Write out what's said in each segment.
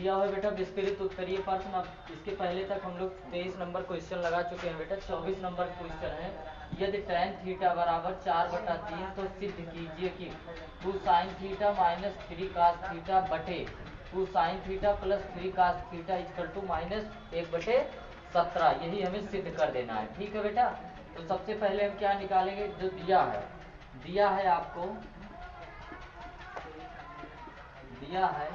दिया हुआ है बेटा विस्तृत उत्तरीय प्रश्न। अब इसके पहले तक हम लोग 23 नंबर क्वेश्चन लगा चुके हैं बेटा। 24 नंबर क्वेश्चन है, यदि tan थीटा बराबर 4/3 तो सिद्ध कीजिए कि 2 sin theta minus 3 cos theta बटे 2 sin theta plus 3 cos theta equal to -1/17। यही हमें सिद्ध कर देना है। ठीक है बेटा। तो सबसे पहले हम क्या निकालेंगे, जो दिया है आपको, दिया है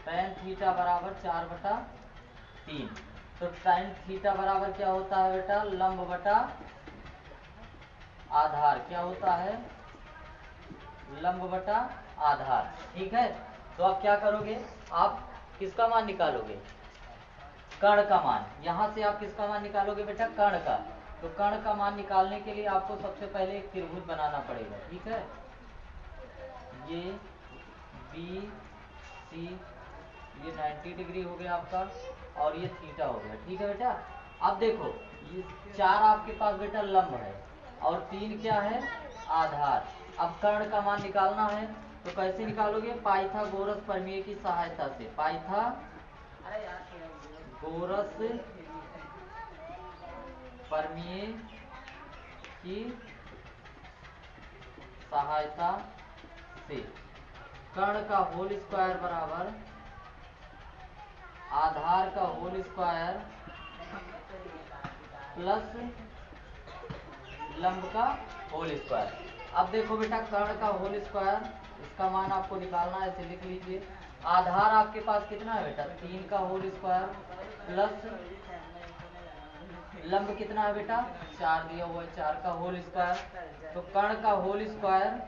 tan थीटा बराबर 4/3। तो tan थीटा बराबर क्या होता है बेटा, लंब बटा आधार। क्या होता है, लंब बटा आधार। ठीक है। तो आप क्या करोगे, आप किसका मान निकालोगे, कर्ण का मान। यहां से आप किसका मान निकालोगे बेटा, कर्ण का। तो कर्ण का मान निकालने के लिए आपको सबसे पहले एक त्रिभुज बनाना पड़ेगा। ठीक है, ये बी सी, ये 90 डिग्री हो गया आपका, और ये थीटा हो गया। ठीक है बेटा। अब देखो, ये 4 आपके पास बेटा लंब है और 3 क्या है, आधार। अब कर्ण का मान निकालना है, तो कैसे निकालोगे, पाइथागोरस प्रमेय की सहायता से। पाइथागोरस प्रमेय की सहायता से कर्ण का होल स्क्वायर बराबर आधार का होल स्क्वायर प्लस लंब का होल स्क्वायर। अब देखो बेटा, कर्ण का होल स्क्वायर, इसका मान आपको निकालना है, इसे लिख लीजिए। आधार आपके पास कितना है बेटा, 3 का होल स्क्वायर प्लस लंब कितना है बेटा, 4 दिया हुआ है, 4 का होल स्क्वायर। तो कर्ण का होल स्क्वायर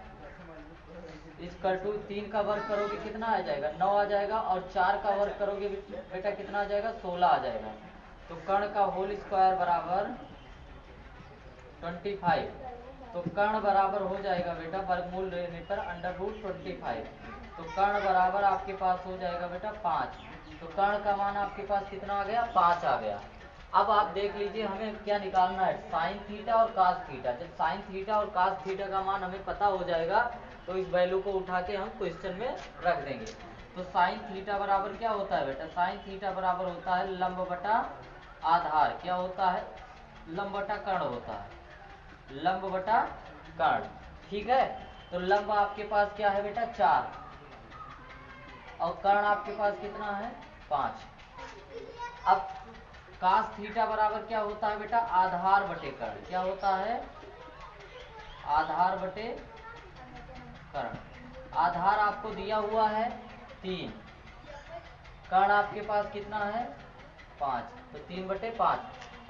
इक्वल टू 3 का वर्ग करोगे कितना आ जाएगा, 9 आ जाएगा, और 4 का वर्ग करोगे बेटा कितना आ जाएगा, 16 आ जाएगा। तो कर्ण का होल स्क्वायर बराबर 25। तो कर्ण बराबर हो जाएगा बेटा, वर्गमूल लेने पर √25। तो कर्ण बराबर आपके पास हो जाएगा बेटा 5। तो कर्ण का मान आपके पास कितना आ गया, 5 आ गया। अब आप देख लीजिए, हमें क्या निकालना है, साइन थीटा और कास थीटा। जब साइन थीटा और कास थीटा का मान हमें पता हो जाएगा, तो इस वैल्यू को उठा के हम क्वेश्चन में रख देंगे। तो साइन थीटा बराबर क्या होता है बेटा, साइन थीटा बराबर होता है लंब बटा आधार। क्या होता है, लंब बटा कर्ण होता है, लंब बटा कर्ण। ठीक है। तो लंब आपके पास क्या है बेटा, 4, और कर्ण आपके पास कितना है, 5। अब कास थीटा बराबर क्या होता है बेटा, आधार बटे कर्ण। क्या होता है, आधार बटे कर्ण। आधार आपको दिया हुआ है 3, कर्ण आपके पास कितना है, 5। तो 3/5।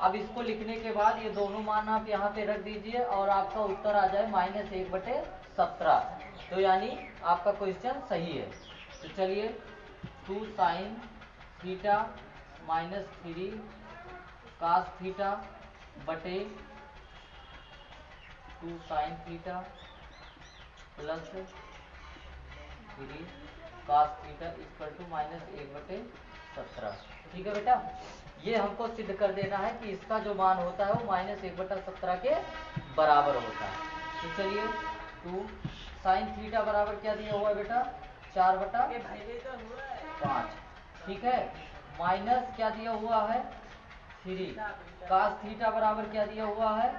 अब इसको लिखने के बाद ये दोनों मान आप यहाँ पे रख दीजिए, और आपका उत्तर आ जाए -1/17। तो यानी आपका क्वेश्चन सही है। तो चलिए, 2 sin theta minus 3 cos theta बटे 2 sin theta plus 3 cos theta equal to -1/17। ठीक है बेटा। ये हमको सिद्ध कर देना है कि इसका जो मान होता है वो -1/17 के बराबर होता है। तो चलिए, 2 sin थीटा बराबर क्या दिया हुआ है बेटा, 4/5। ठीक है। माइनस क्या दिया हुआ है, 3। cos थीटा बराबर क्या दिया हुआ है,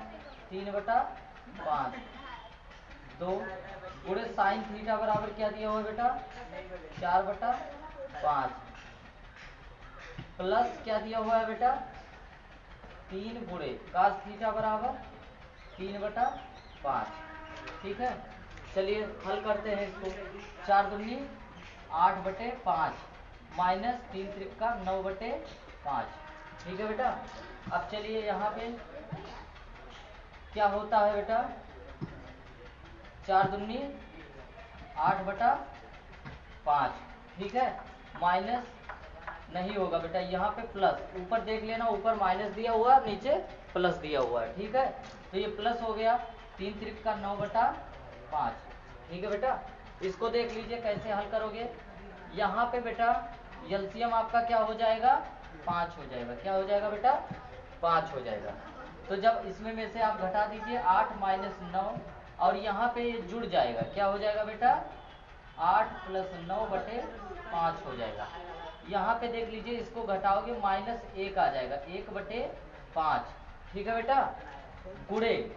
3/5। 2 गुणे साइन थीटा बराबर क्या दिया हुआ है बेटा, 4/5 प्लस क्या दिया हुआ है बेटा, 3 गुणे cos थीटा बराबर 3/5। ठीक है। चलिए हल करते हैं इसको। 4 दूनी 8/5 माइनस 3 त्रिका 9/5। ठीक है बेटा। अब चलिए यहाँ पे क्या होता है बेटा, 4 दूनी 8/5। ठीक है। माइनस नहीं होगा बेटा, यहाँ पे प्लस, ऊपर देख लेना, ऊपर माइनस दिया हुआ है, नीचे प्लस दिया हुआ है। ठीक है। तो ये प्लस हो गया, 3 त्रिका 9/5। ठीक है बेटा। इसको देख लीजिए कैसे हल करोगे। यहाँ पे बेटा एलसीएम आपका क्या हो जाएगा, 5 हो जाएगा। क्या हो जाएगा बेटा, 5 हो जाएगा। तो जब इसमें में से आप घटा दीजिए 8 - 9, और यहाँ पे ये जुड़ जाएगा। क्या हो जाएगा बेटा, 8 + 9/5 5 हो जाएगा। यहाँ पे देख लीजिए, इसको घटाओगे -1 आ जाएगा, 1/5। ठीक है बेटा, गुणे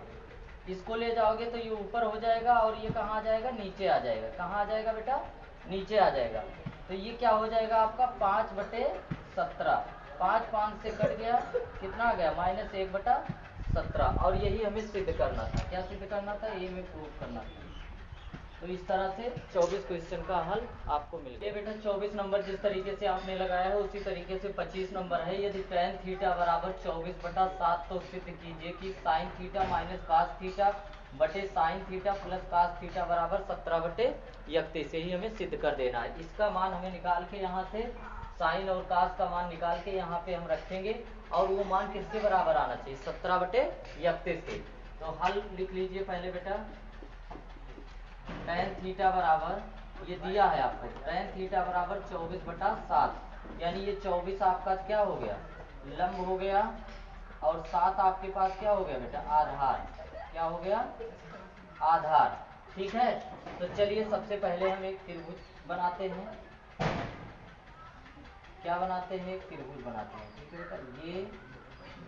इसको ले जाओगे तो ये ऊपर हो जाएगा और ये कहाँ आ जाएगा, नीचे आ जाएगा। कहाँ आ जाएगा बेटा, नीचे आ जाएगा। तो ये क्या हो जाएगा आपका 5/17। 5 5 से कट गया, कितना आ गया, -1/17। और यही हमें सिद्ध करना था। क्या सिद्ध करना था, ये हमें प्रूव करना था। तो इस तरह से 24 क्वेश्चन का हल आपको मिल गया। बेटा 24 नंबर जिस तरीके से आपने लगाया है उसी तरीके से 25 नंबर है। यदि tan थीटा बराबर 24/7 तो सिद्ध कीजिए कि sin theta minus cos theta बटे sin theta plus cos theta बराबर 17/31। यही हमें सिद्ध कर देना है। इसका मान हमें निकाल के यहाँ से साइन और cos का मान निकाल के यहाँ पे हम रखेंगे और वो मान किसके बराबर आना चाहिए, 17/31 के। तो हल लिख लीजिए पहले बेटा। tan थीटा बराबर, ये दिया है आपको, tan थीटा बराबर 24/7, यानी ये 24 आपका क्या हो गया, लंब हो गया, और 7 आपके पास क्या हो गया बेटा, आधार। क्या हो गया, आधार। ठीक है, तो चलिए सबसे पहले हम एक त्रिभुज बनाते हैं। क्या बनाते हैं, एक त्रिभुज बनाते हैं। ठीक है बेटा, ये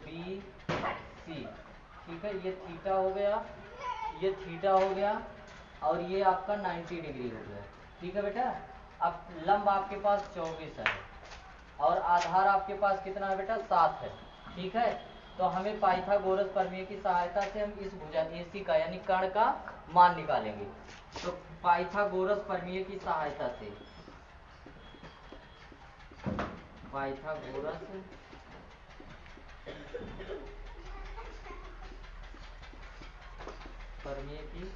बी सी, ठीक है, ये थीटा हो गया, ये थीटा हो गया, और ये आपका 90 डिग्री हो गया। ठीक है बेटा, अब लंब आपके पास 24 है और आधार आपके पास कितना है बेटा, 7 है। ठीक है, तो हमें पाइथागोरस प्रमेय की सहायता से हम इस भुजा AC का यानी कर्ण का मान निकालेंगे। तो पाइथागोरस प्रमेय की सहायता से, पाइथागोरस प्रमेय की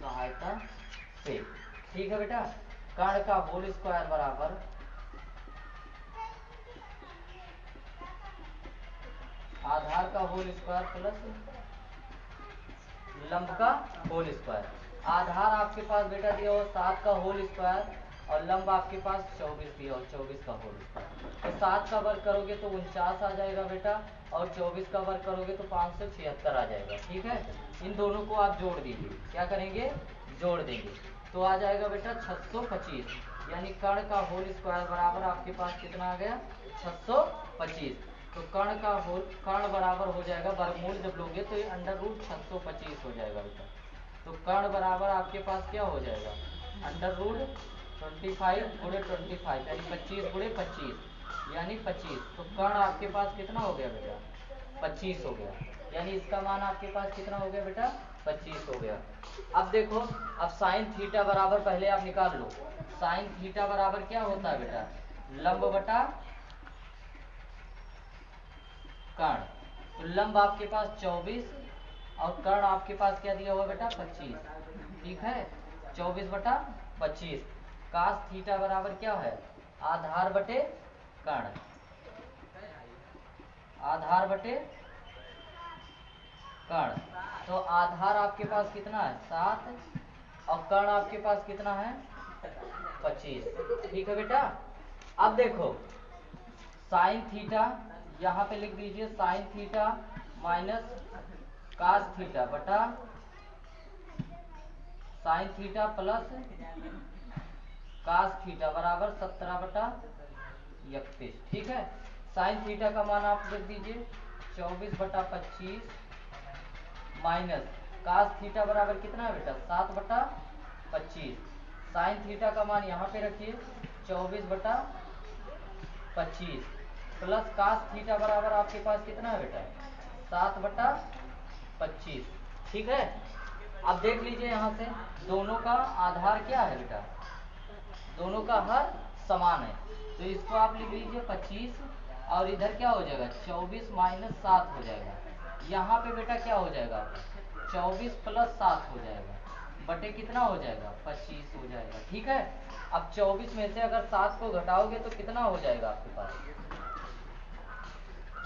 सहायता से, ठीक है बेटा, कर्ण का होल स्क्वायर बराबर आधार का होल स्क्वायर प्लस लंब का होल स्क्वायर। आधार आपके पास बेटा दिया हो 7 का होल स्क्वायर और लंब आपके पास 24 दिया हो, 24 का होल स्क्वायर। तो 7 का वर्ग करोगे तो 49 आ जाएगा बेटा, और 24 का वर्ग करोगे तो 576 आ जाएगा। ठीक है, इन दोनों को आप जोड़ दीजिए। क्या करेंगे, जोड़ देंगे, तो आ जाएगा बेटा 625, यानी कर्ण का होल स्क्वायर बराबर आपके पास कितना आ गया, 625। तो कर्ण का होल, कर्ण बराबर हो जाएगा, वर्गमूल जब लोगे तो ये अंडर रूट 625 हो जाएगा बेटा। तो कर्ण बराबर आपके पास क्या हो जाएगा, अंडर रूट 25 गुणे 25, यानी 25 गुणे 25 यानी 25। तो कर्ण आपके पास कितना हो गया बेटा, 25 हो गया, यानी इसका मान आपके पास कितना हो गया बेटा, 25 हो गया। अब देखो, अब साइन थीटा बराबर पहले आप निकाल लो। साइन थीटा बराबर क्या होता है बेटा, लंब बटा कर्ण। तो लंब आपके पास 24 और कर्ण आपके पास क्या दिया हुआ बेटा, 25। ठीक है, 24/25। कास थीटा बराबर क्या है, आधार बटे कर्ण, आधार बटे कर्ण। तो आधार आपके पास कितना है, 7, और कर्ण आपके पास कितना है, 25। ठीक है बेटा, अब देखो साइन थीटा यहाँ पे लिख दीजिए, sine theta minus cos theta बटा sine theta plus cos theta बराबर 17/31। ठीक है, साइन थीटा का मान आप लिख दीजिए 24/25 माइनस कास थीटा बराबर कितना है बेटा, 7/25। साइन थीटा का मान यहाँ पे रखिए 24/25 प्लस कास थीटा बराबर आपके पास कितना है बेटा, 7/25। ठीक है, अब देख लीजिए यहाँ से दोनों का आधार क्या है बेटा, दोनों का हर समान है। तो इसको आप लिख लीजिए 25, और इधर क्या हो जाएगा, 24 माइनस 7 हो जाएगा। यहाँ पे बेटा क्या हो जाएगा, 24 प्लस 7 हो जाएगा, बटे कितना हो जाएगा, 25 हो जाएगा। ठीक है, अब 24 में से अगर 7 को घटाओगे तो कितना हो जाएगा आपके पास,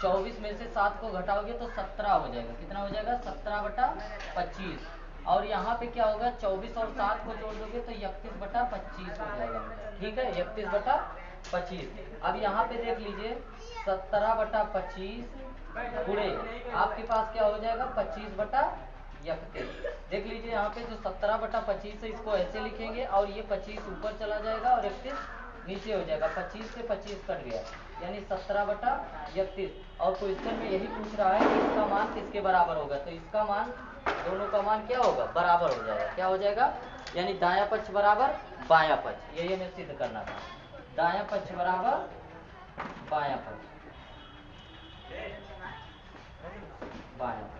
24 में से 7 को घटाओगे तो 17 हो जाएगा। कितना हो जाएगा, 17/25। और यहाँ पे क्या होगा, 24 और 7 को जोड़ दोगे तो 31/25 हो जाएगा। ठीक है, 31/25। अब यहाँ पे देख लीजिए 17/25 गुणे आपके पास क्या हो जाएगा, 25/31। देख लीजिए यहाँ पे जो 17/25 है इसको ऐसे लिखेंगे और ये 25 ऊपर चला जाएगा और 31 नीचे हो जाएगा, 25 से 25 कट गया, यानी 17/31। और क्वेश्चन में यही पूछ रहा है कि इसका मान किसके बराबर होगा, तो इसका मान, दोनों का मान क्या होगा, बराबर हो जाएगा। क्या हो जाएगा, यानी दायां पक्ष बराबर बायां पक्ष, यही हमें सिद्ध करना था। दायां पक्ष बराबर बायां पक्ष, बायां पक्ष।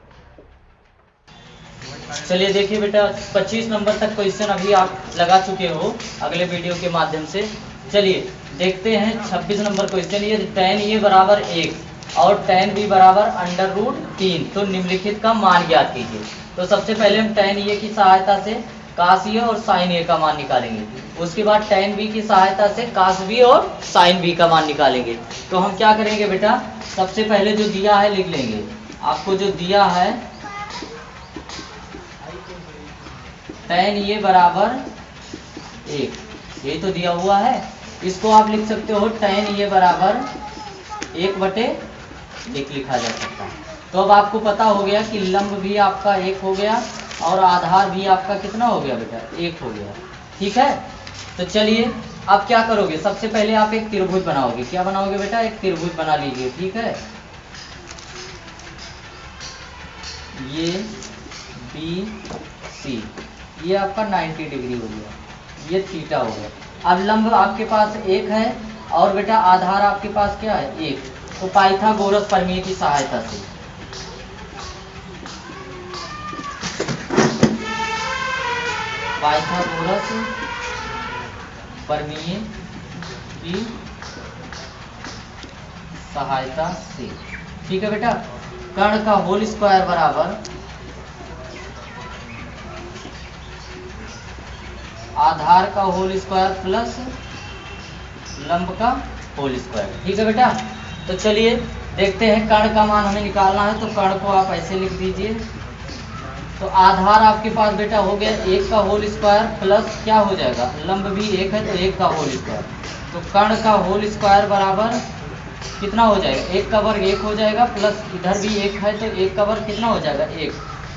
चलिए देखिए बेटा, 25 नंबर तक क्वेश्चन अभी आप लगा चुके हो अगले वीडियो के माध्यम से। चलिए देखते हैं 26 नंबर क्वेश्चन। ये tan ए बराबर 1 और tan बी बराबर √3, तो निम्नलिखित का मान ज्ञात कीजिए। तो सबसे पहले हम tan ए की सहायता से cos ए और sin ए का मान निकालेंगे। उसके बाद tan बी की सहायता से cos बी और sin बी का मान निकालेंगे। तो हम क्या करेंगे बेटा, सबसे पहले जो दिया है लिख लेंगे। आपको जो दिया है tan ए बराबर 1, यही तो दिया हुआ है। इसको आप लिख सकते हो tan ए बराबर 1/1 लिखा जा सकता है। तो अब आपको पता हो गया कि लंब भी आपका 1 हो गया और आधार भी आपका कितना हो गया बेटा, 1 हो गया। ठीक है, तो चलिए अब क्या करोगे, सबसे पहले आप एक त्रिभुज बनाओगे। क्या बनाओगे बेटा, एक त्रिभुज बना लीजिए। ठीक है, ये BC, ये आपका 90 डिग्री हो गया, ये थीटा हो गया। अब लंब आपके पास 1 है और बेटा आधार आपके पास क्या है, 1। तो पाइथागोरस प्रमेय की सहायता से पाइथागोरस प्रमेय की सहायता से, ठीक है बेटा, कर्ण का होल स्क्वायर बराबर आधार का होल स्क्वायर प्लस लंब का होल स्क्वायर। ठीक है बेटा, तो चलिए देखते हैं कर्ण का मान हमें निकालना है। तो कर्ण को आप ऐसे लिख दीजिए। तो आधार आपके पास बेटा हो गया 1 का होल स्क्वायर प्लस क्या हो जाएगा, लंब भी 1 है तो 1 का होल स्क्वायर। तो कर्ण का होल स्क्वायर बराबर कितना हो जाएगा, 1 का वर्ग 1 हो जाएगा, प्लस इधर भी 1 है तो 1 का वर्ग कितना हो जाएगा, 1।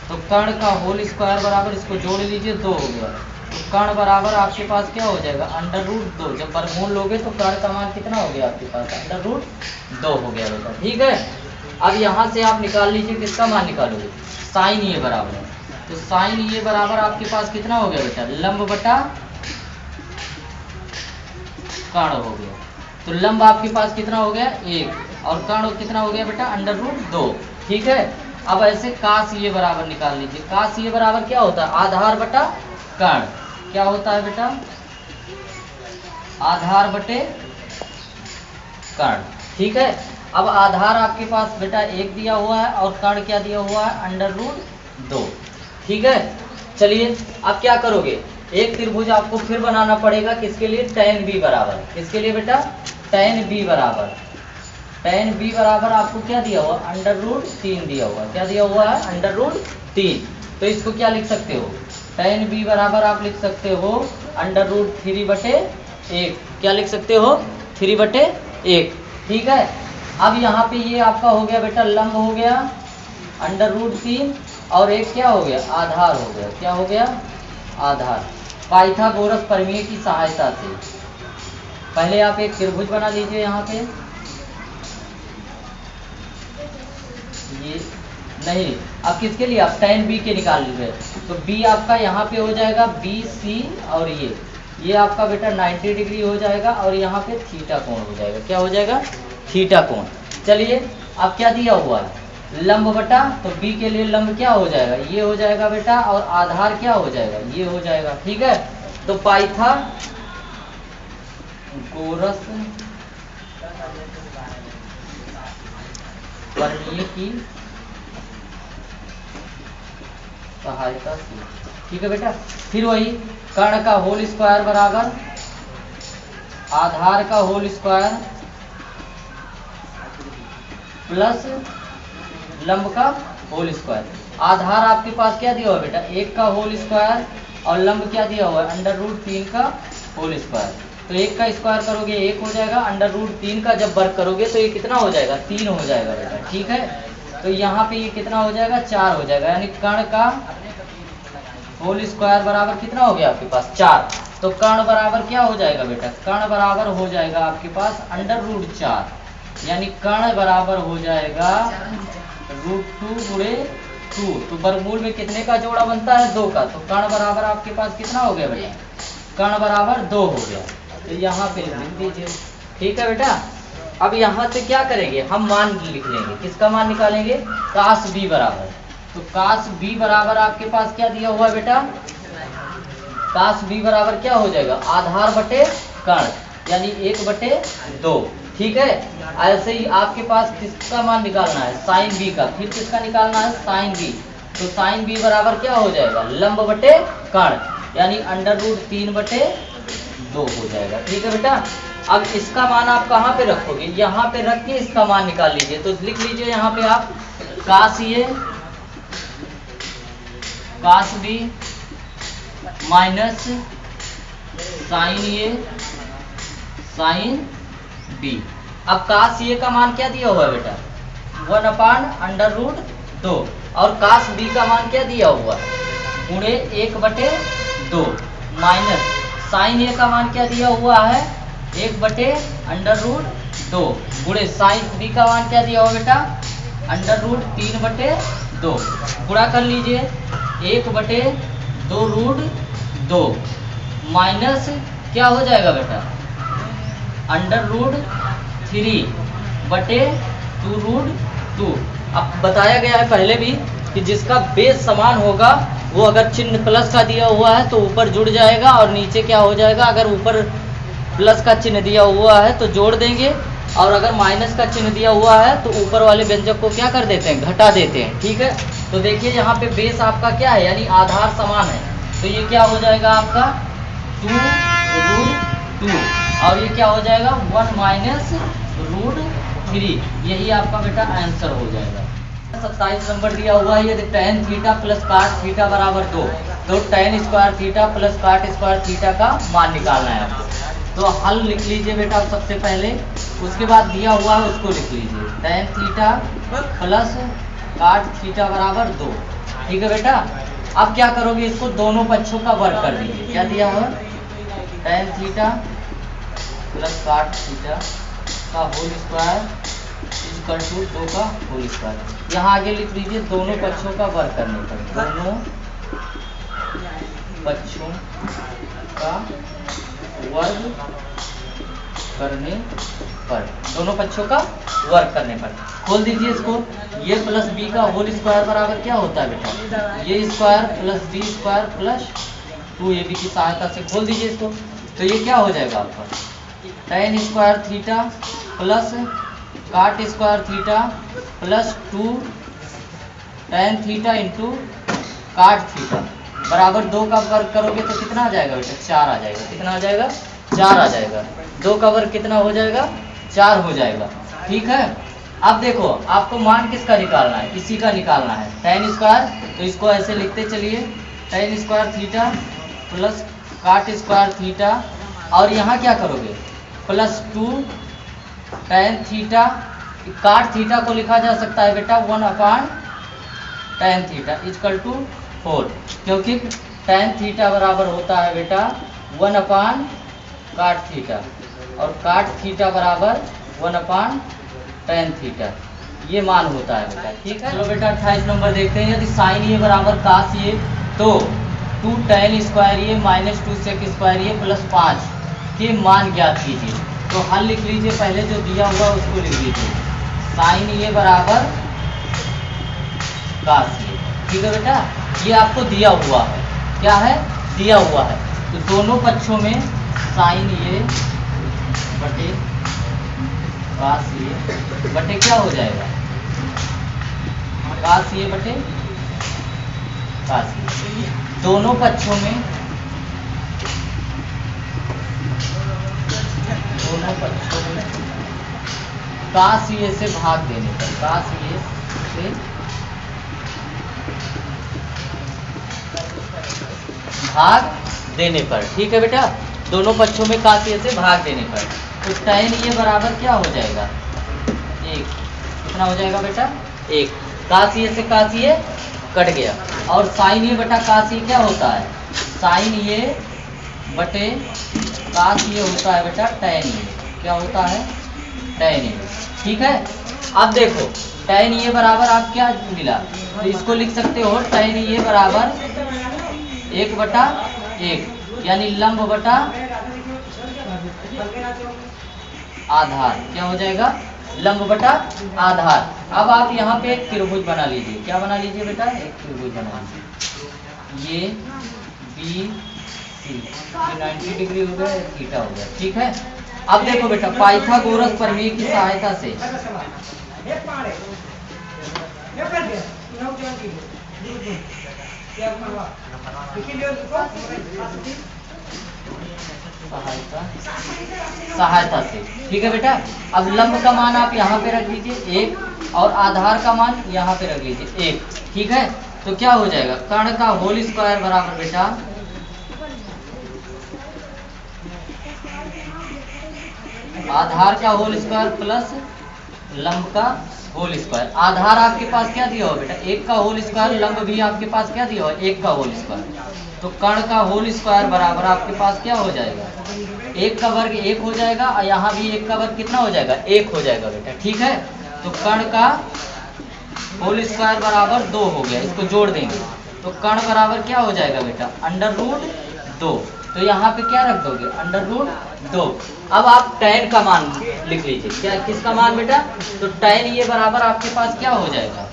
तो कर्ण का होल स्क्वायर बराबर, इसको जोड़ लीजिए, 2 हो गया। तो कर्ण बराबर आपके पास क्या हो जाएगा, √2। जब वर्गमूल लोगे तो कर्ण का मान कितना हो गया आपके पास, √2 हो गया बेटा। ठीक है, अब यहाँ से आप निकाल लीजिए, किसका मान निकालोगे, साइन ए बराबर है। तो साइन ए बराबर आपके पास कितना हो गया बेटा, लंब बटा कर्ण हो गया। तो लंब आपके पास कितना हो गया, 1, और कर्ण कितना हो गया बेटा, √2। ठीक है, अब ऐसे काश ये बराबर निकाल लीजिए। काश ये बराबर क्या होता है, आधार बटा कर्ण। क्या होता है बेटा, आधार बटे कर्ण। ठीक है, अब आधार आपके पास बेटा 1 दिया हुआ है और कर्ण क्या दिया हुआ है, √2। ठीक है, चलिए अब क्या करोगे, एक त्रिभुज आपको फिर बनाना पड़ेगा, किसके लिए, tan b बराबर। किसके लिए बेटा, tan b बराबर, tan b बराबर आपको क्या दिया हुआ, √3 दिया हुआ। क्या दिया हुआ है, √3। तो इसको क्या लिख सकते हो, tan b बराबर आप लिख सकते हो √3/1। क्या लिख सकते हो, 3/1। ठीक है, अब यहाँ पे ये आपका हो गया बेटा, लंब हो गया √3 और एक क्या हो गया, आधार हो गया। क्या हो गया, आधार। पाइथागोरस प्रमेय की सहायता से पहले आप एक त्रिभुज बना लीजिए। यहाँ पे ये नहीं, अब किसके लिए, आप tan b के निकाल लीजिए। तो b आपका यहाँ पे हो जाएगा BC और ये आपका बेटा 90 डिग्री हो जाएगा और यहाँ पे थीटा कोण हो जाएगा। क्या हो जाएगा, थीटा कोण। चलिए अब क्या दिया हुआ है, लंब बटा, तो b के लिए लंब क्या हो जाएगा, ये हो जाएगा बेटा, और आधार क्या हो जाएगा, ये हो जाएगा। ठीक है, तो पाइथागोरस प्रमेय की सहायता से, ठीक है बेटा, फिर वही कर्ण का होल स्क्वायर बराबर आधार का होल स्क्वायर प्लस लंब का होल स्क्वायर। आधार आपके पास क्या दिया हुआ बेटा, 1 का होल स्क्वायर और लंब क्या दिया हुआ है, √3 का होल स्क्वायर। तो 1 का स्क्वायर करोगे 1 हो जाएगा, √3 का जब वर्ग करोगे तो ये कितना हो जाएगा, 3 हो जाएगा बेटा। ठीक है, तो यहाँ पे ये कितना हो जाएगा, 4 हो जाएगा, यानी कर्ण का होल स्क्वायर बराबर कितना हो गया आपके पास, 4। तो कर्ण बराबर क्या हो जाएगा बेटा, कर्ण बराबर हो जाएगा आपके पास √4, यानी कर्ण बराबर हो जाएगा √2 गुणे 2। तो वर्गमूल में कितने का जोड़ा बनता है, 2 का। तो कर्ण बराबर आपके पास कितना हो गया बेटा, कर्ण बराबर 2 हो गया। तो यहाँ पे लिख दीजिए, ठीक है बेटा। अब यहाँ से क्या करेंगे, हम मान लिख लेंगे, किसका मान निकालेंगे, काश b बराबर। तो काश b बराबर आपके पास क्या दिया हुआ है बेटा, काश b बराबर क्या हो जाएगा, आधार बटे कर्ण, यानी 1/2। ठीक है। ऐसे ही आपके पास किसका मान निकालना है, साइन b का। फिर किसका निकालना है, साइन b। तो साइन b बराबर क्या हो जाएगा, लंब बटे कर्ण, यानी √3/2 हो जाएगा। ठीक है बेटा। अब इसका मान आप कहाँ पे रखोगे, यहाँ पे रख के इसका मान निकाल लीजिए। तो लिख लीजिए यहाँ पे आप काश b माइनस साइन b। अब काश ए का मान क्या दिया हुआ है बेटा, 1/√2, और काश b का मान क्या दिया हुआ है, गुणे 1/2, माइनस साइन ए का मान क्या दिया हुआ है, 1/√2, गुणे साइन b का मान क्या दिया हुआ बेटा, √3/2। गुणा कर लीजिए, 1/2√2 माइनस क्या हो जाएगा बेटा, √3/2√2। अब बताया गया है पहले भी कि जिसका बेस समान होगा वो अगर चिन्ह प्लस का दिया हुआ है तो ऊपर जुड़ जाएगा और नीचे क्या हो जाएगा, अगर ऊपर प्लस का चिन्ह दिया हुआ है तो जोड़ देंगे, और अगर माइनस का चिन्ह दिया हुआ है तो ऊपर वाले व्यंजक को क्या कर देते हैं, घटा देते हैं। ठीक है। तो देखिए यहाँ पे बेस आपका क्या है, यानी आधार समान है। तो ये क्या हो जाएगा आपका 2√2, और ये क्या हो जाएगा 1 - √3। यही आपका बेटा आंसर हो जाएगा। 27 नंबर दिया हुआ है, यदि tan थीटा प्लस काट थीटा बराबर 2, तो tan स्क्वायर थीटा प्लस काट स्क्वायर थीटा का मान निकालना है आपको। तो हल लिख लीजिए बेटा सबसे पहले, उसके बाद दिया हुआ है उसको लिख लीजिए, tan थीटा प्लस काट थीटा बराबर 2। ठीक है बेटा। अब क्या करोगे, इसको दोनों पक्षों का वर्ग कर दीजिए। क्या दिया हुआ, tan थीटा प्लस काट थीटा का होल स्क्वायर इक्वल टू 2 का होल स्क्वायर। यहाँ आगे लिख लीजिए दोनों पक्षों का वर्ग करने पर, दोनों पक्षों का वर्ग करने पर, दोनों पक्षों का वर्ग करने पर। खोल दीजिए इसको, ये प्लस बी का होल स्क्वायर बराबर क्या होता है बेटा, ये square plus B square plus 2ab की सहायता से खोल दीजिए इसको। तो ये क्या हो जाएगा आपका, tan स्क्वायर थीटा प्लस काट square theta plus 2 tan theta into काट थीटा बराबर 2 का वर्ग करोगे तो कितना आ जाएगा बेटा, 4 आ जाएगा। कितना आ जाएगा, 4 आ जाएगा। 2 का वर्ग कितना हो जाएगा, 4 हो जाएगा। ठीक है। अब देखो आपको मान किसका निकालना है, इसी का निकालना है, tan स्क्वायर। तो इसको ऐसे लिखते चलिए, tan स्क्वायर थीटा प्लस काट स्क्वायर थीटा, और यहाँ क्या करोगे प्लस 2 tan थीटा, काट थीटा को लिखा जा सकता है बेटा 1/tan थीटा इक्वल टू 4, क्योंकि tan थीटा बराबर होता है बेटा 1/काट थीटा, और काट थीटा बराबर 1/tan थीटा। ये मान होता है बेटा। ठीक है। चलो बेटा 28 नंबर देखते हैं, यदि साइन ए बराबर काश ए, तो 2 tan स्क्वायर ए माइनस 2 सेक स्क्वायर ए प्लस 5 के मान ज्ञात कीजिए। तो हल लिख लीजिए, पहले जो दिया हुआ उसको लिख लीजिए, साइन ए बराबर काश ए। ठीक है बेटा। ये आपको दिया हुआ है, क्या है, दिया हुआ है। तो दोनों पक्षों में साइन ए बटे काश ए बटे क्या हो जाएगा, काश ए बटे काश ए। दोनों पक्षों में काश ए से भाग देने पर, काश ए से भाग देने पर। ठीक है बेटा। दोनों पक्षों में काश ए से भाग देने पर, तो tan ए बराबर क्या हो जाएगा, 1। कितना हो जाएगा बेटा, 1। काश ए से काश ए कट गया, और साइन ए बटा काश ए क्या होता है, साइन ए बटे काश ये होता है बेटा tan ये। क्या होता है? tan ये। ठीक है, अब देखो tan ये बराबर आप क्या मिला, तो इसको लिख सकते हो tan ये बराबर 1/1 यानी लंब बटा आधार। क्या हो जाएगा? लंब बटा आधार। अब आप यहाँ पे एक त्रिभुज बना लीजिए। क्या बना लीजिए बेटा? एक त्रिभुज बना लीजिए। ये बी सी, ये 90 डिग्री हो गया, थीटा हो गया। ठीक है, अब देखो बेटा पाइथागोरस प्रमेय की सहायता से सहायता से, ठीक है बेटा। अब लंब का मान आप यहाँ पे रख लीजिए 1 और आधार का मान यहाँ पे रख लीजिए 1। ठीक है, तो क्या हो जाएगा? कर्ण का होल स्क्वायर बराबर बेटा आधार का होल स्क्वायर प्लस लंब का होल स्क्वायर। आधार आपके पास क्या दिया हो बेटा? 1 का होल स्क्वायर, लंब भी आपके पास क्या दिया हो? 1 का होल स्क्वायर। तो कर्ण का होल स्क्वायर बराबर आपके पास क्या हो जाएगा? 1 का वर्ग 1 हो जाएगा और यहाँ भी 1 का वर्ग कितना हो जाएगा? 1 हो जाएगा बेटा। ठीक है, तो कर्ण का होल स्क्वायर बराबर 2 हो गया। इसको जोड़ देंगे तो कर्ण बराबर क्या हो जाएगा बेटा? √2। तो यहाँ पे क्या रख दोगे? √2। अब आप tan का मान लिख लीजिए। क्या किसका मान बेटा? तो tan ये बराबर आपके पास क्या हो जाएगा?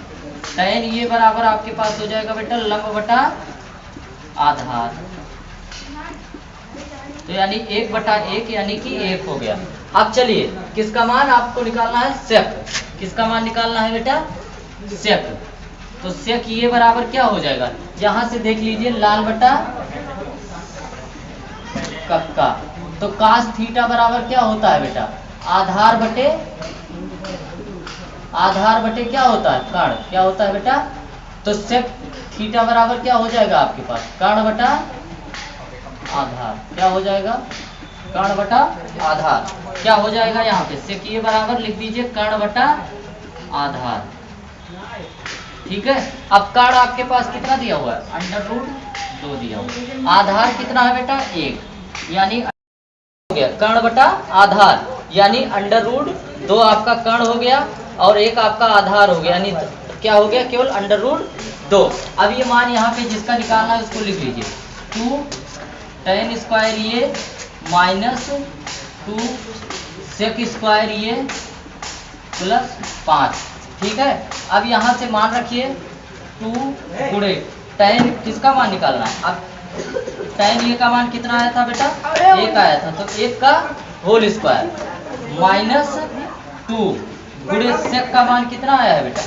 tan ये बराबर आपके पास हो जाएगा बेटा लंब बटा आधार। तो यानी 1/1 यानी कि 1 हो गया। अब चलिए किसका मान आपको निकालना है? sec। किसका मान निकालना है बेटा? sec। तो sec ये बराबर क्या हो जाएगा? यहाँ से देख लीजिए लाल बटा कक्का। तो काश थीटा बराबर क्या होता है बेटा? आधार बटे क्या होता है? कर्ण। क्या होता है बेटा? तो सेक थीटा बराबर क्या हो जाएगा आपके पास? कर्ण बटा आधार। क्या हो जाएगा? कर्ण बटा आधार। क्या हो जाएगा यहाँ पे? सेक ये बराबर लिख दीजिए कर्ण बटा आधार। ठीक है, अब कर्ण आपके पास कितना दिया हुआ है? √2 दिया हुआ है। आधार कितना है बेटा? 1 यानी हो गया कर्ण बटा आधार, यानी √2 आपका कर्ण हो गया और 1 आपका आधार हो गया, यानी क्या हो गया? केवल √2। अब ये मान यहाँ पे जिसका निकालना है उसको लिख लीजिए 2 tan स्क्वायर ये माइनस 2 sec स्क्वायर ये प्लस 5। ठीक है, अब यहाँ से मान रखिए 2 गुणे tan किसका मान निकालना है? अब tan ये का मान कितना आया था बेटा? 1 आया था। तो 1 का होल स्क्वायर माइनस 2 गुणे sec का मान कितना आया है बेटा?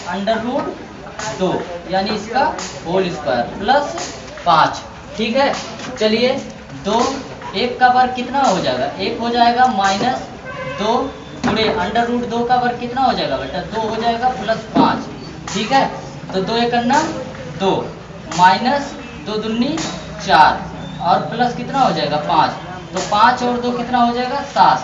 √2 यानी इसका होल स्क्वायर प्लस 5। ठीक है, चलिए 2 1 का वर्ग कितना हो जाएगा? 1 हो जाएगा माइनस 2 गुणे √2 का वर्ग कितना हो जाएगा बेटा? 2 हो जाएगा प्लस 5। ठीक है, तो 2 1 2 माइनस 2 दूनी 4 और प्लस कितना हो जाएगा? 5। तो 5 और 2 कितना हो जाएगा? 7।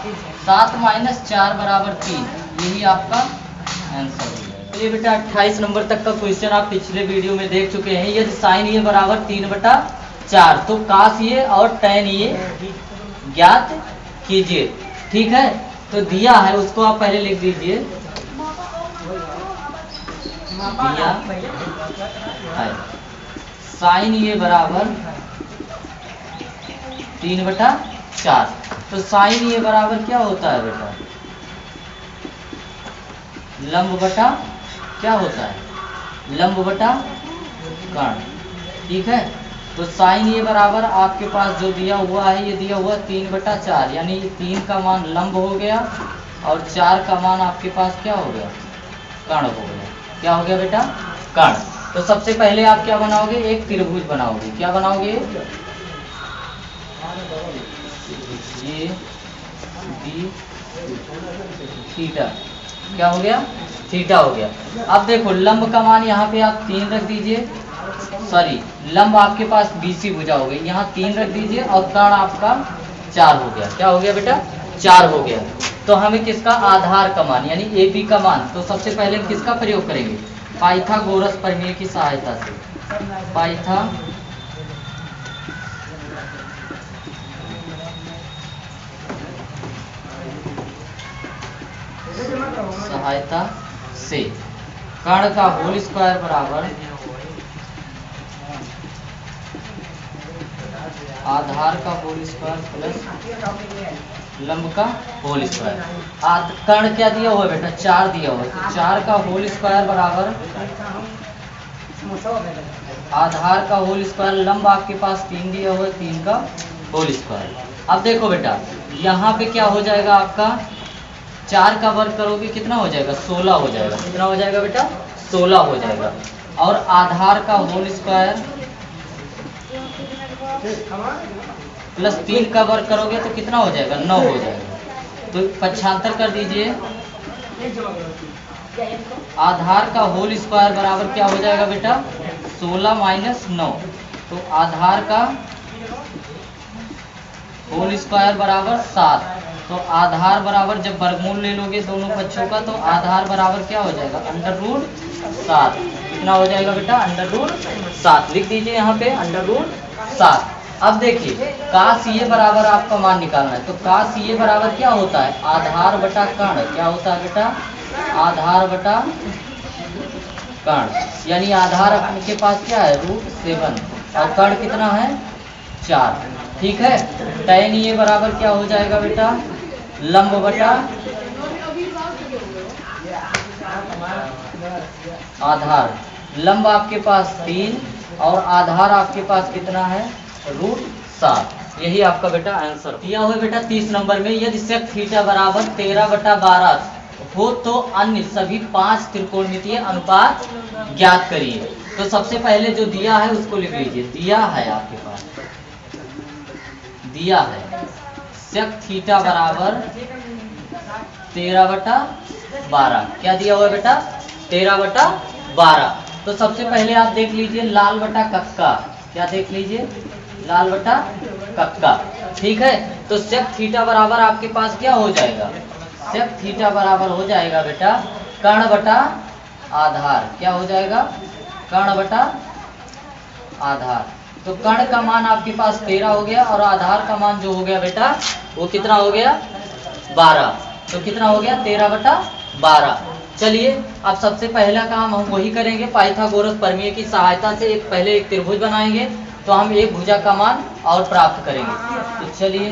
7 माइनस 4 बराबर 3। यही आपका आंसर हो जाएगा। तो ये बेटा 28 नंबर तक का क्वेश्चन आप पिछले वीडियो में देख चुके हैं। यदि साइन ये बराबर 3/4 तो काश ये और tan ये ज्ञात कीजिए। ठीक है, तो दिया है उसको आप पहले लिख दीजिए। दिया है साइन ये बराबर 3/4। तो साइन ये बराबर क्या होता है बेटा? लंब बटा क्या होता है? लंब बटा कर्ण। ठीक है, तो साइन ये बराबर आपके पास जो दिया हुआ है ये दिया हुआ 3/4 यानी 3 का मान लंब हो गया और 4 का मान आपके पास क्या हो गया? कर्ण हो गया। क्या हो गया बेटा? कर्ण। तो सबसे पहले आप क्या बनाओगे? एक त्रिभुज बनाओगे। क्या बनाओगे? ये बी थीटा। क्या हो गया? थीटा हो गया। अब देखो लंब का मान यहाँ पे आप 3 रख दीजिए, सॉरी लंब आपके पास BC भुजा हो गई, यहाँ 3 रख दीजिए और कर्ण आपका 4 हो गया। क्या हो गया बेटा? 4 हो गया। तो हमें किसका? आधार का मान यानी AB का मान। तो सबसे पहले किसका प्रयोग करेंगे? पाइथागोरस प्रमेय की सहायता से। सहायता से कर्ण का होल स्क्वायर बराबर आधार का होल स्क्वायर प्लस लंब का होल स्क्वायर। कर्ण क्या दिया हुआ है बेटा? 4 दिया हुआ है, तो 4 का होल स्क्वायर बराबर आधार का होल स्क्वायर, लंब आपके पास 3 दिया हुआ है, 3 का होल स्क्वायर। अब देखो बेटा यहाँ पे क्या हो जाएगा आपका, 4 का वर्ग करोगे कितना हो जाएगा? 16 हो जाएगा। कितना हो जाएगा बेटा? 16 हो जाएगा। और आधार का होल स्क्वायर प्लस 3 का वर्ग करोगे तो कितना हो जाएगा? 9 हो जाएगा। तो पक्षांतर कर दीजिए, आधार का होल स्क्वायर बराबर क्या हो जाएगा बेटा? 16 माइनस 9। तो आधार का होल स्क्वायर बराबर 7। तो आधार बराबर जब वर्गमूल ले लोगे दोनों पक्षों का, तो आधार बराबर क्या हो जाएगा? Under root 7। कितना हो जाएगा बेटा? Under root 7। लिख दीजिए यहाँ पे अंडर रूट 7। अब देखिए काश ये बराबर आपका मान निकालना है, तो काश ये बराबर क्या होता है? आधार बटा कर्ण। क्या होता है बेटा? आधार बटा कर्ण। यानी आधार आपके पास क्या है? √7 और कर्ण कितना है? 4। ठीक है। tan ये बराबर क्या हो जाएगा बेटा? लंब बटा आधार। लंब आपके पास 3 और आधार आपके पास कितना है? √7। यही आपका बेटा आंसर दिया हुआ बेटा 30 नंबर में। यदि sec थीटा बराबर 13/12 हो तो अन्य सभी 5 त्रिकोणमितीय अनुपात ज्ञात करिए। तो सबसे पहले जो दिया है उसको लिख लीजिए। दिया है आपके पास, दिया है sec थीटा बराबर 13/12। क्या दिया हुआ बेटा? 13/12। तो सबसे पहले आप देख लीजिए लाल बटा कक्का। क्या देख लीजिए? लाल बटा कक्का। ठीक है। तो sec थीटा बराबर आपके पास क्या हो जाएगा? sec थीटा बराबर हो जाएगा बेटा कर्ण बटा आधार। क्या हो जाएगा? कर्ण बटा आधार। तो कर्ण का मान आपके पास 13 हो गया और आधार का मान जो हो गया बेटा वो कितना हो गया? 12। तो कितना हो गया? 13/12। चलिए अब सबसे पहला काम हम वही करेंगे, पाइथागोरस प्रमेय की सहायता से पहले एक त्रिभुज बनाएंगे तो हम एक भुजा का मान और प्राप्त करेंगे। तो चलिए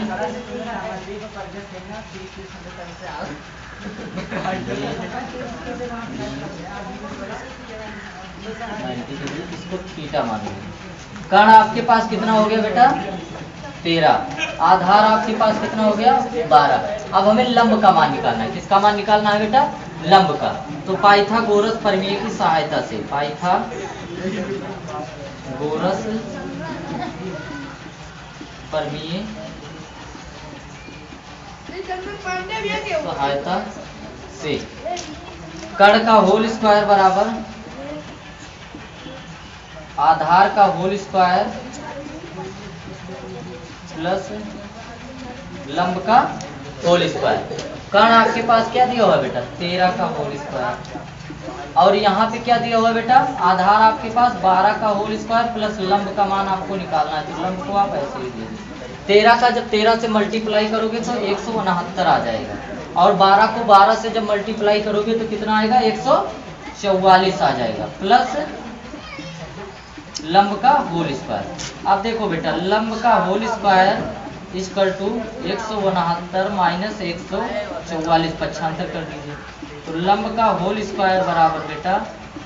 इसको थीटा मानेंगे। कर्ण आपके पास कितना हो गया बेटा? 13। आधार आपके पास कितना हो गया? 12। अब हमें लंब का मान निकालना है। किसका मान निकालना है बेटा? लंब का। तो पाइथागोरस प्रमेय की सहायता से, पाइथागोरस प्रमेय सहायता से कर्ण का होल स्क्वायर बराबर आधार का होल स्क्वायर प्लस लंब का होल स्क्वायर। कर्ण आपके पास क्या दिया हुआ है बेटा? 13 का होल स्क्वायर। और यहाँ पे क्या दिया हुआ है बेटा? आधार आपके पास 12 का होल स्क्वायर प्लस लंब का मान आपको निकालना है। तो लंब को आप ऐसे ही दे दीजिए। 13 का जब 13 से मल्टीप्लाई करोगे तो 169 आ जाएगा, और 12 को 12 से जब मल्टीप्लाई करोगे तो कितना आएगा? 144 आ जाएगा, प्लस लंब का होल स्क्वायर। अब देखो बेटा लंब का होल स्क्वायर इक्वल टू 169 माइनस 144, पक्षांतर कर दीजिए। तो लंब का होल स्क्वायर बराबर बेटा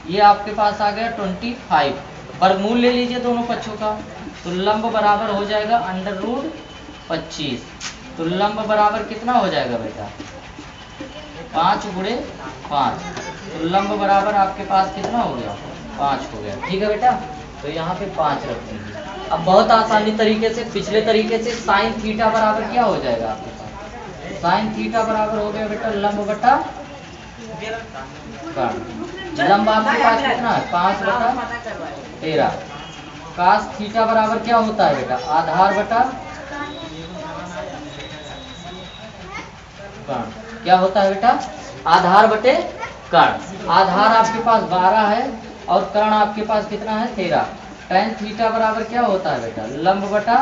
ये आपके पास आ गया 25। वर्गमूल ले लीजिए दोनों पक्षों का। तो लंब बराबर हो जाएगा अंडर रूट 25। तो लंब बराबर कितना हो जाएगा बेटा? 5 गुणे 5। तो लंब बराबर आपके पास कितना हो गया? 5 हो गया। ठीक है बेटा, तो यहाँ पे 5 रख दीजिए। अब बहुत आसानी तरीके से पिछले तरीके से साइन थीटा बराबर क्या हो जाएगा आपके पास? साइन थीटा बराबर हो गया बेटा लंब बटा कर्ण। लंब आपके पास कितना है? 5/13। कास थीटा बराबर क्या होता है बेटा? आधार बटा कर्ण। क्या होता है बेटा? आधार बटे कर्ण। आधार आपके पास 12 है और कर्ण आपके पास कितना है? 13। tan थीटा बराबर क्या होता है बेटा? लंब बटा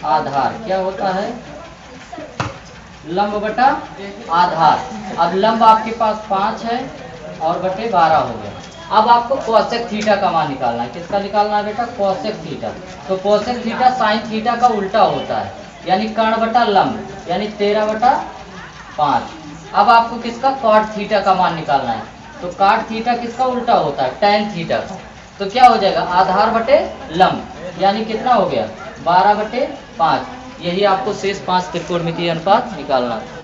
आधार। क्या होता है? लंब बटा आधार। अब लंब आपके पास 5 है और बटे 12 हो गया। अब आपको कोसेक थीटा का मान निकालना है। किसका निकालना है बेटा? Cosec theta. तो कोसेक थीटा साइन थीटा का उल्टा होता है, यानी कर्ण बटा लंब, यानी 13/5। अब आपको किसका? कॉट थीटा का मान निकालना है। तो कॉट थीटा किसका उल्टा होता है? टैन थीटा का। तो क्या हो जाएगा? आधार बटे लंब, यानी कितना हो गया? 12/5। यही आपको शेष 5 त्रिकोणमितीय अनुपात निकालना है।